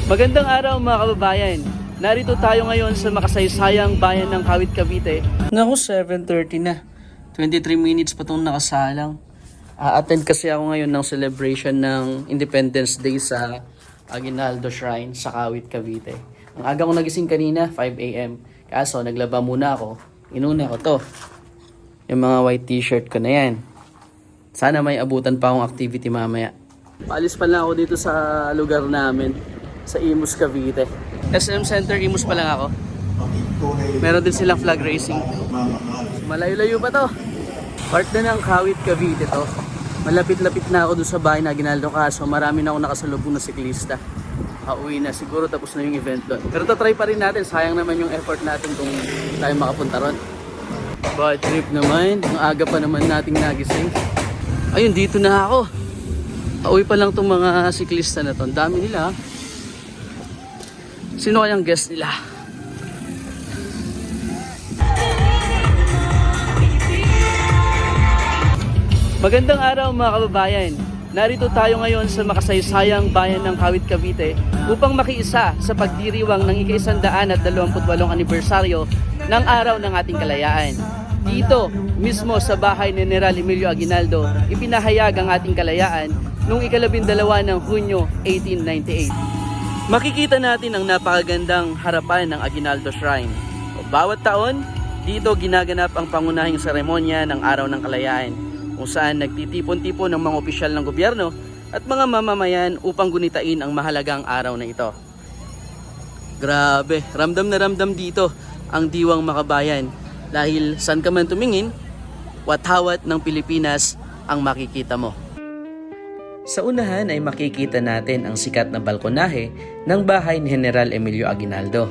Magandang araw mga kababayan. Narito tayo ngayon sa makasaysayang bayan ng Kawit, Cavite. Naku, 7:30 na. 23 minutes pa itong nakasalang. A-attend kasi ako ngayon ng celebration ng Independence Day sa Aguinaldo Shrine sa Kawit, Cavite. Ang aga ko nagising kanina, 5 a.m. Kaso naglaba muna ako. Inuna ko to. Yung mga white t-shirt ko na yan. Sana may abutan pa akong activity mamaya. Paalis pa lang ako dito sa lugar namin, sa Imus, Cavite. SM Center, Imus pa lang ako. Meron din silang flag racing. Malayo-layo pa to. Part na ng Kawit, Cavite to. Malapit-lapit na ako doon sa bahay na Aguinaldo, kaso marami na ako nakasalubong na siklista. Pauwi na, siguro tapos na yung event doon. Pero try pa rin natin, sayang naman yung effort natin kung tayo makapunta ron. Bad trip naman, ang aga pa naman nating nagising. Ayun, dito na ako. Pauwi pa lang itong mga siklista na to. Ang dami nila. Sino kayang guest nila? Magandang araw mga kababayan. Narito tayo ngayon sa makasaysayang bayan ng Kawit, Cavite upang makiisa sa pagdiriwang ng ika-128 anibersaryo ng Araw ng ating Kalayaan. Dito, mismo sa bahay ni General Emilio Aguinaldo, ipinahayag ang ating kalayaan noong ika-12 ng Hunyo 1898. Makikita natin ang napakagandang harapan ng Aguinaldo Shrine. Bawat taon, dito ginaganap ang pangunahing seremonya ng Araw ng Kalayaan, kung saan nagtitipon-tipon ng mga opisyal ng gobyerno at mga mamamayan upang gunitain ang mahalagang araw na ito. Grabe, ramdam na ramdam dito ang diwang makabayan dahil saan ka man tumingin, watawat ng Pilipinas ang makikita mo. Sa unahan ay makikita natin ang sikat na balkonahe ng bahay ni General Emilio Aguinaldo.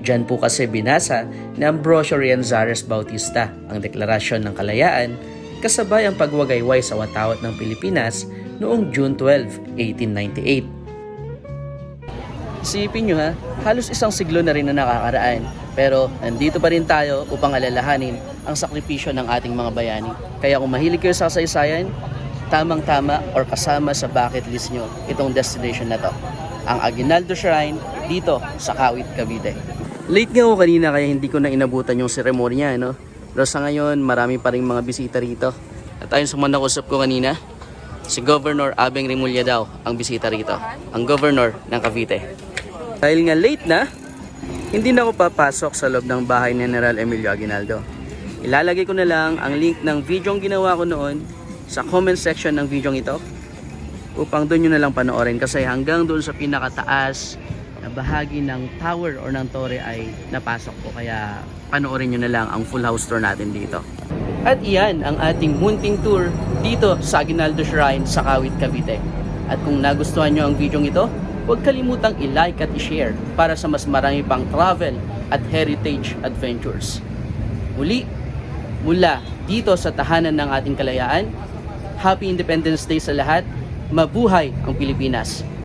Diyan po kasi binasa ni Ambrosio Rianzares Bautista ang Deklarasyon ng Kalayaan kasabay ang pagwagayway sa watawat ng Pilipinas noong June 12, 1898. Isipin nyo ha, halos isang siglo na rin na nakakaraan, pero nandito pa rin tayo upang alalahanin ang sakripisyo ng ating mga bayani. Kaya kung mahilig kayo sa kasaysayan, tamang-tama or kasama sa bucket list nyo itong destination na to, ang Aguinaldo Shrine dito sa Kawit, Cavite. Late nga ako kanina kaya hindi ko na inabutan yung seremonya, no? Pero sa ngayon, marami pa rin mga bisita rito. At ayon sa mga nakusap ko kanina, si Governor Abeng Rimulya daw ang bisita rito, ang Governor ng Cavite. Dahil nga late na, hindi na ako papasok sa loob ng bahay ni General Emilio Aguinaldo. Ilalagay ko na lang ang link ng video ang ginawa ko noon sa comment section ng video ito upang doon nyo na lang panoorin, kasi hanggang doon sa pinakataas na bahagi ng tower or ng tore ay napasok ko, kaya panoorin nyo na lang ang full house tour natin dito. At iyan ang ating munting tour dito sa Aguinaldo Shrine sa Kawit, Cavite. At kung nagustuhan nyo ang video ito, huwag kalimutang i-like at i-share para sa mas marami pang travel at heritage adventures. Muli, mula dito sa tahanan ng ating kalayaan, Happy Independence Day sa lahat. Mabuhay ang Pilipinas!